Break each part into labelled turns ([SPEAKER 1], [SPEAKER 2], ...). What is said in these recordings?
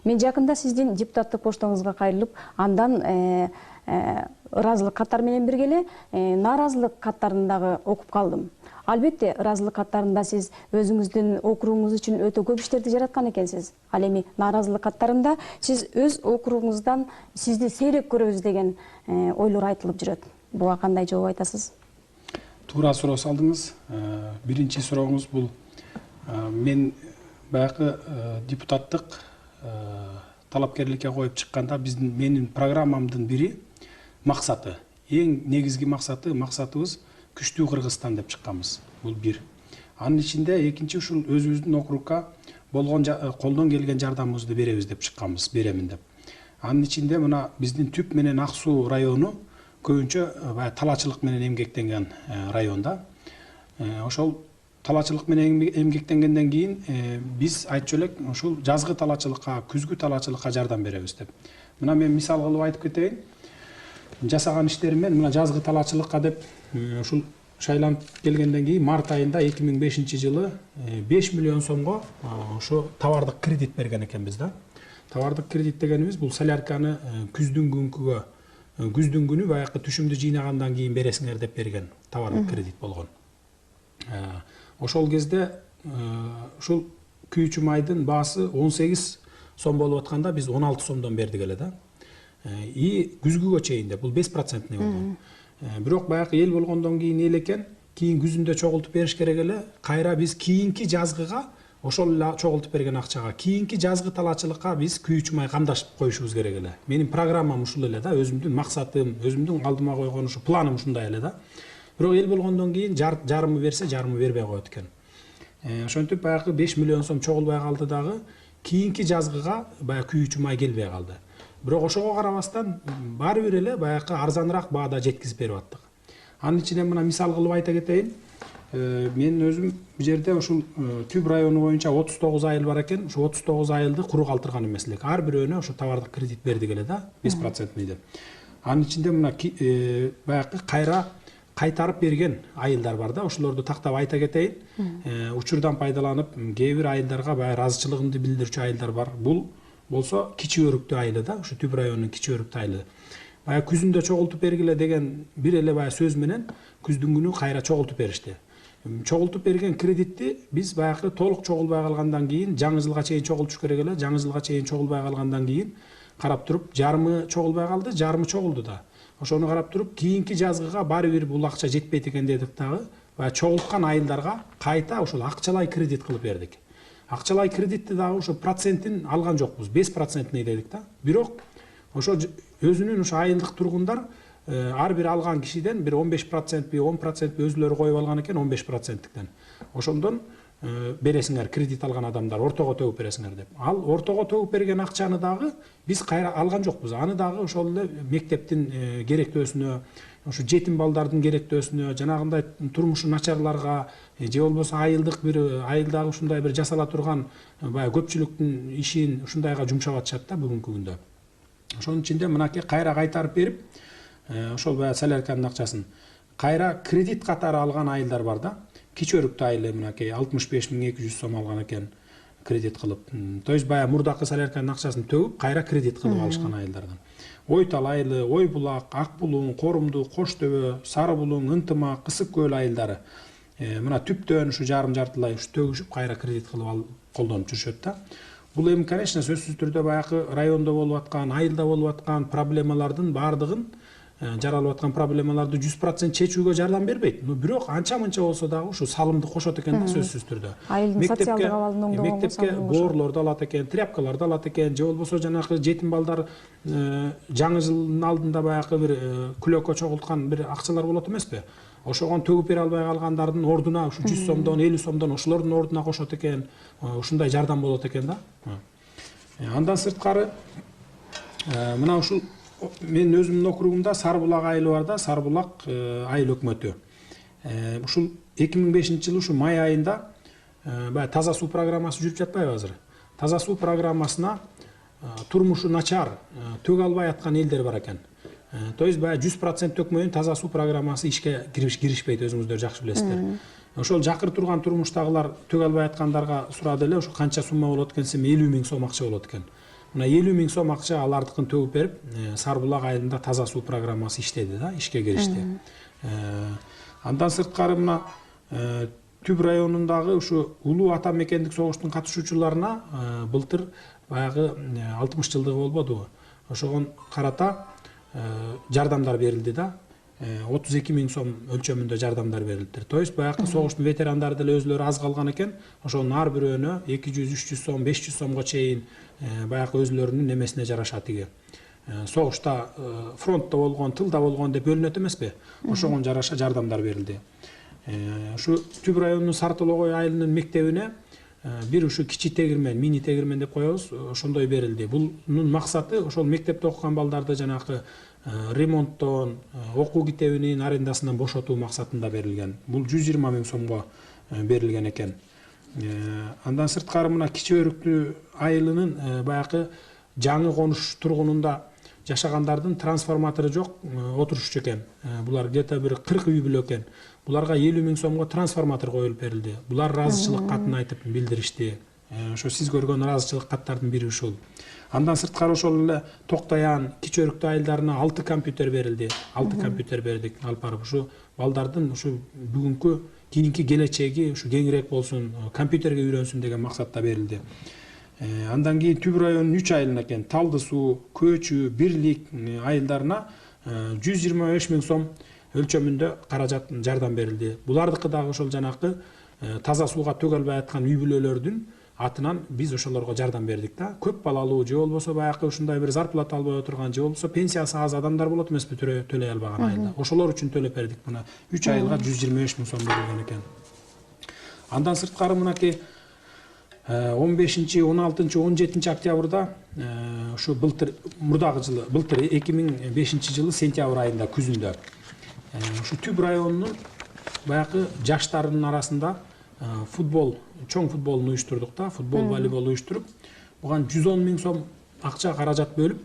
[SPEAKER 1] Мен жакында сиздин депутаттык поштоңузга кайрылып, андан ыраазылык каттар менен бирге эле нааразылык каттарын дагы окуп калдым. Албетте, ыраазылык каттарында сиз өзүңүздүн округуңуз үчүн өтө көп иштерди жараткан экенсиз. Ал эми нааразылык каттарында сиз өз округуңуздан сизди сейрек көрөбүз деген ойлор айтылып жүрөт. Буга кандай жооп айтасыз?
[SPEAKER 2] Туура суроо салдыңыз. Биринчи сурооңуз бул мен баягы депутаттык талапкерликке коюп чыкканда менин программамдын бири максаты, эң негизги максатыбыз күчтүү Кыргызстан деп чыкканбыз. Бул бир. Анын ичинде экинчи ушул өзүбүздүн округга болгон колдон келген жардамыбызды беребиз деп чыкканбыз, беремин деп. Анын ичинде мына биздин Түп менен Ак Суу району көбүнчө баягы талаачылык менен эмгектенген районда. Ошол талаачылык менен эмгектенгенден кийин биз айтчу элек ушул жазгы талаачылыкка, күзгү талаачылыкка жардам беребиз деп. Мына мен мисал кылып айтып кетейин. Жасаган иштеримен мына жазгы талаачылыкка деп ушул шайланып келгенден кийин март айында 2005-жылы 5 миллион сомго ошо товардык кредит берген экенбиз да. Товардык кредит дегенибиз бул солярканы күздүн күнү баягы түшүмдү жыйнагандан кийин бересиңер деп берген товардык кредит болгон. Ошол кезде ушул күйүүчү майдын баасы 18 сом болуп атканда биз 16 сомдон бердик эле да. И күзгүгө чейин бул 5% болгон. Бирок баягы эл болгондон кийин эл экен, кийин күзүндө чогултуп бериш керек эле. Кайра биз кийинки жазгыга ошол эле чогултуп берген акчага кийинки жазгы талаачылыкка биз күйүүчү май камдашып коюшубуз керек эле. Менин программам ушул эле да, өзүмдүн максатым, өзүмдүн алдыма койгон ушу планым ушундай эле да. Бирок эл болгондон кийин жарымы берсе, жарымы бербей коет экен. Ошентип баягы 5 миллион сом чогулбай калды дагы, кийинки жазгыга баягы күйүүчү май келбей калды. Бирок ошого карабастан баары бир эле баягы арзаныраак баада жеткизип берип аттык. Анын ичинен мына мисал кылып айта кетейин. Мен өзүм бу жерде ушул Түп району боюнча 39 айыл бар экен. Ушу 39 айылды куру калтырган эмес элек. Ар бирөөнө ошо товардык кредит бердик эле да, 5% деп. Анын ичинде мына баягы кайра кайтарып берген айылдар бар да, ошолорду тактап айта кетейин. Учурдан пайдаланып, кээ бир айылдарга баягы ыраазычылыгымды билдирчү айылдар бар. Бул болсо Кичи Өрүктүү айылы да, ушу Түп районунун Кичи Өрүктүү айылы. Баягы күзүндө чогултуп бергиле деген бир эле баягы сөз менен күздүн күнү кайра чогултуп беришти. Чогултуп берген кредитти биз баягы толук чогулбай калгандан кийин, жаңы жылга чейин чогултуш керек эле. Жаңы жылга чейин чогулбай калгандан кийин карап туруп, жарымы чогулбай калды, жарымы чогулду да. Ошону карап туруп, кийинки жазгыга баары бир бул акча жетпейт экен дедик дагы, баягы чогулткан айылдарга кайта ошол акчалай кредит кылып бердик. Акчалай кредитти дагы ошо процентин алган жокпуз, 5% дедик да. Бирок ошо өзүнүн ошо айылдык тургундар ар бир алган кишиден бир 15% 10% өзүлөрү коюп алган экен, 15%тен. Ошондон бересиңер, кредит алган адамдар ортого төгүп бересиңер деп. Ал ортого төгүп берген акчаны дагы биз кайра алган жокпуз. Аны дагы ошол эле мектептин керектөөсүнө, ошо жетим балдардын керектөөсүнө, жанагындай турмушу начарларга же болбосо айылдык бир айылдагы ушундай бир жасала турган баягы көпчүлүктүн ишин ушундайга жумшап атышат да бүгүнкү күндө. Ошонун ичинде мынакей кайра кайтарып берип, ошол баягы солярканын акчасын кайра кредит катары алган айылдар бар да. Кичи Өрүктүү айылы мынакей 65.200 сом алган экен кредит кылып. То есть баягы мурдакы солярканын акчасын төгүп, кайра кредит кылып алышкан айылдардан. Ойтал айылы, Ой булак, Ак булуң, Корумду, Кош төбө, Сары булуң, Ынтымак, Ысык көл айылдары. Мына Түптөн ушу жарым-жартылай ушу төгүшүп кайра кредит кылып колдонуп жүрүшөт да. Бул эми конечно сөзсүз түрдө баягы райондо болуп аткан, айылда болуп аткан проблемалардын баардыгын, жаралып аткан проблемаларды 100% чечүүгө жардам бербейт. Бирок анча-мынча болсо дагы ушу салымды кошот экен да сөзсүз түрдө.
[SPEAKER 1] Айылдын социалдык абалын оңдогонго
[SPEAKER 2] мектепке боорлорду алат экен, тряпкаларды алат экен, же болбосо жанагы жетим балдар жаңы жылдын алдында баягы бир күлөккө чогулткан бир акчалар болот эмеспи? Ошогон төгүп бере албай калгандардын ордуна ушу 100 сомдон, 50 сомдон ошолордун ордуна кошот экен. Ушундай жардам болот экен да. Андан сырткары мына ушул мен өзүмдүн округумда Сарыбулак айылы бар да, Сарыбулак айыл өкмөтү. Ушул 2005-жылы ушу май айында баягы таза суу программасы жүрүп жатпайбы азыр? Таза суу программасына турмушу начар, төг албай аткан элдер бар экен. То есть баягы 100% төкмөйүн таза суу программасы ишке киришпейт, өзүңүздөр жакшы билесиздер. Ошол жакыр турган турмуштагылар төг албай аткандарга сурады эле, ошо канча сумма болот экен десем 50 000 сом акча болот экен. мына 50.000 сом акча алардыкын төгүп берип, Сары Булак айылында таза суу программасы иштеди да, ишке киришти. Андан сырткары мына Түп районундагы ушу улуу ата мекендик согуштун катышуучуларына былтыр баягы 60 жылдыгы болбодубу? Ошого карата жардамдар берилди да. 32.000 сом өлчөмүндө жардамдар берилди. То есть баягы согуштун ветерандары деле өзлөрү аз калган экен. Ошонун ар бирөөнө 200-300 сом, 500 сомго чейин баягы өзлөрүнүн немесине жараша тиги. Согушта фронтто болгон, тылда болгон деп бөлүнөт эмеспи? Ошого жараша жардамдар берилди. Ушу Түп районунун Сары Тоологой айылынын мектебине бир ушу кичи тегирмен, мини тегирмен деп коебуз, ошондой берилди. Бунун максаты ошол мектепте окуган балдарды жанагы ремонттон, окуу китебинин арендасынан бошотуу максатында берилген. Бул 120.000 сомго берилген экен. Андан сырткары мына Кичи Өрүктүү айылынын баягы жаңы конуш тургунунда жашагандардын трансформатору жок, отурушчу экен. Булар где-то бир 40 үй бүлө экен. Буларга 50.000 сомго трансформатор коюлуп берилди. Булар ыраазычылык катын айтып билдиришти. Ошо сиз көргөн ыраазычылык каттардын бири ушул. Андан сырткары ошол эле Токтаян, Кичи Өрүктүү айылдарына 6 компьютер берилди. 6 компьютер бердик алып барып. Ушу балдардын ушу бүгүнкү кийинки келечеги ушу кеңирээк болсун, компьютерге үйрөнсүн деген максатта берилди. Андан кийин Түп районунун 3 айылына экен Талды суу, Көчү, Бирлик айылдарына 125.000 сом өлчөмүндө каражат жардам берилди. Булардыкы дагы ошол жанакы таза сууга төгө албай аткан үй бүлөлөрдүн атынан биз ошолорго жардам бердик да. Көп балалуу же болбосо баягы ушундай бир зарплата албай отурган же болбосо пенсиясы аз адамдар болот эмеспи, төлөй албаган айылда. Ошолор үчүн төлөп бердик. Мына 3 айылга 125.000 сом берилген экен. Андан сырткары мынакей 15, 16, 17 октябрда ушу былтыр мурдагы жылы, былтыр 2005 жылы сентябрь айында күзүндө ушу Түп районунун баягы жаштарынын арасында футбол, чоң футболун уюштурдук да, футбол, волейбол уюштуруп, буга 110.000 сом акча каражат бөлүп,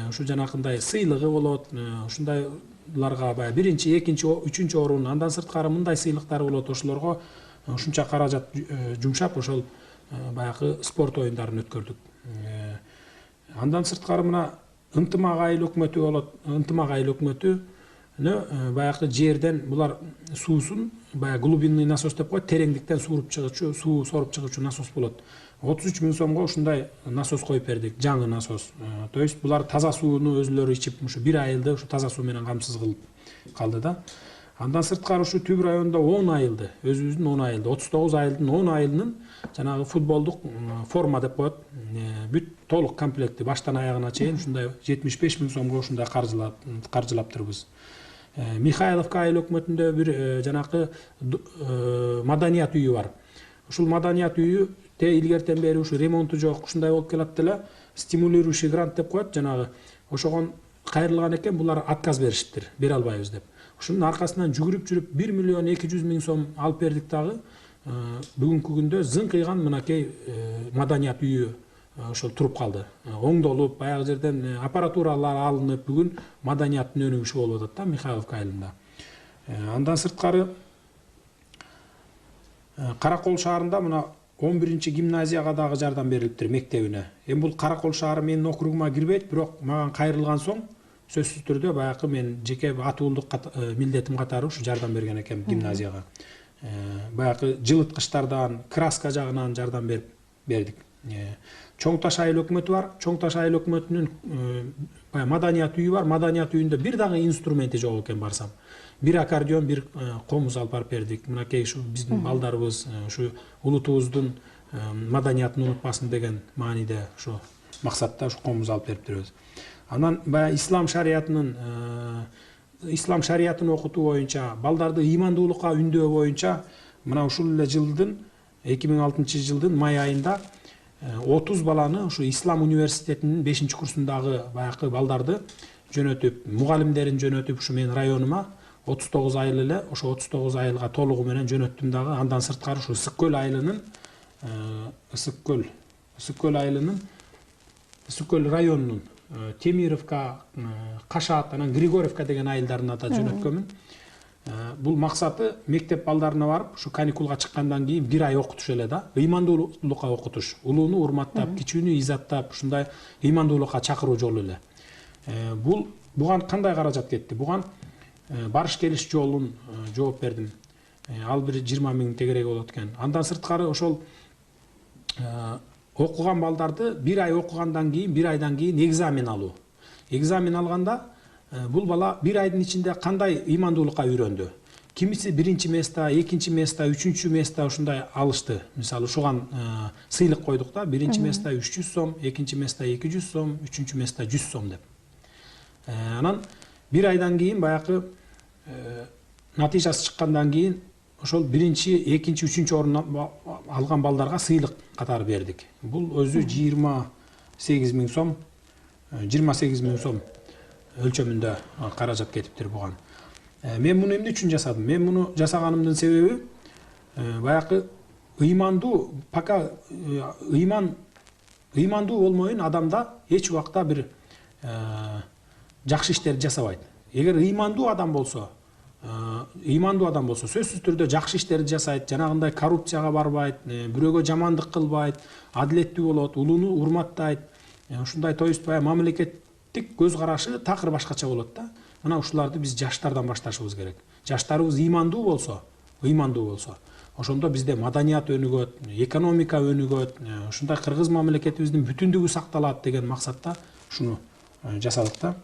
[SPEAKER 2] ушу жанакындай сыйлыгы болот, ушундайларга баягы биринчи, экинчи, үчүнчү орун, андан сырткары мындай сыйлыктар болот, ошолорго ушунча каражат жумшап, ошол баягы спорт оюндарын өткөрдүк. Андан сырткары мына Ынтымак айыл өкмөтү болот. Ынтымак айыл өкмөтү баягы жерден булар суусун баягы глубинный насос деп коет, тереңдиктен суу соруп чыгуучу насос болот. 33.000 сомго ушундай насос коюп бердик, жаңы насос. То есть булар таза сууну өзлөрү ичип, ушу бир айылды ушу таза суу менен камсыз кылып калды да. Андан сырткары ушу Түп районунда 10 айылды, өзүбүздүн 10 айылды, 39 айылдын 10 айылынын жанагы футболдук форма деп коет, бүт толук комплекти баштан аягына чейин ушундай 75.000 сомго ушундай каржылаптырбыз. Михайловка айыл өкмөтүндө бир жанакы маданият үйү бар. Ушул маданият үйү илгертен бери ушу ремонту жок, ушундай болуп келат деле, стимулирующий грант деп коет, жанагы ошого кайрылган экен, булар отказ беришиптир, бере албайбыз деп. Ушунун аркасынан жүрүп 1.200.000 сом алып бердик дагы. Бүгүнкү күндө зыңкыйган мынакей маданият үйү ошол туруп калды. Оңдолуп, баягы жерден аппаратуралар алынып, бүгүн маданияттын өнүгүшү болуп атат да Михайловка айылында. Андан сырткары Каракол шаарында мына 11-чи гимназияга дагы жардам берилиптир, мектебине. Эми бул Каракол шаары менин округума кирбейт, бирок мага кайрылган соң сөзсүз түрдө баягы мен жеке атуулдук милдетим катары ушу жардам берген экенмин гимназияга. Баягы жылыткычтардан, краска жагынан жардам бердик. Чоң Таш айыл өкмөтү бар. Чоң Таш айыл өкмөтүнүн маданият үйү бар. Маданият үйүндө бир дагы инструменти жок экен барсам. Бир аккордеон, бир комуз алып барып бердик. Мынакей ушу биздин балдарыбыз ушу улутубуздун маданиятын унутпасын деген мааниде ушу максатта ушу комуз алып берип турабыз. Анан баягы ислам шариятын окутуу боюнча, балдарды ыймандуулукка үндөө боюнча мына ушул эле жылдын 2006 жылдын май айында 30 баланы ушу Ислам университетинин 5-курсундагы баягы балдарды жөнөтүп, мугалимдерин жөнөтүп, ушу менин районума 39 айыл эле, ошо 39 айылга толугу менен жөнөттүм дагы. Андан сырткары ушу Ысык көл районунун Темировка, Кашат, анан Григорьевка деген айылдарына да жөнөткөнмүн. Бул максаты мектеп балдарына барып, ушу каникулга чыккандан кийин 1 ай окутуш эле да, ыймандуулукка окутуш, улууну урматтап, кичүүнү иззаттап, ушундай ыймандуулукка чакыруу жолу эле. Буга кандай каражат кетти? Буга барыш келиш жолун жооп бердим. Ал бир 20 000 тегереги болот экен. Андан сырткары ошол окуган балдарды 1 ай окугандан кийин, 1 айдан кийин экзамен алуу. Экзамен алганда бул бала 1 айдын ичинде кандай ыймандуулукка үйрөндү. Кимиси 1-чи место, 2-чи место, 3-чү место ушундай алышты. Мисалы ушуган сыйлык койдук да, 1-чи место 300 сом, 2-чи место 200 сом, 3-чү место 100 сом деп. Анан 1 айдан кийин баягы натыйжасы чыккандан кийин ошол 1-чи, 2-чи, 3-чү орун алган балдарга сыйлык катары бердик. Бул өзү 28 000 сом, 28 000 сом өлчөмүндө каражат кетиптир буга. Мен муну эмне үчүн жасадым? Мен муну жасаганымдын себеби баягы ыймандуу, пока ыймандуу болмоюн адамда эч убакта бир жакшы иштерди жасабайт. Эгер ыймандуу адам болсо, сөзсүз түрдө жакшы иштерди жасайт, жанагындай коррупцияга барбайт, бирөөгө жамандык кылбайт, адилеттүү болот, улууну урматтайт, ушундай тоюспай мамлекеттик көз карашы такыр башкача болот да. Мына ушуларды биз жаштардан башташыбыз керек. Жаштарыбыз ыймандуу болсо, ошондо бизде маданият өнүгөт, экономика өнүгөт, ушундай кыргыз мамлекетибиздин бүтүндүгү сакталат деген максатта ушуну жасадык да.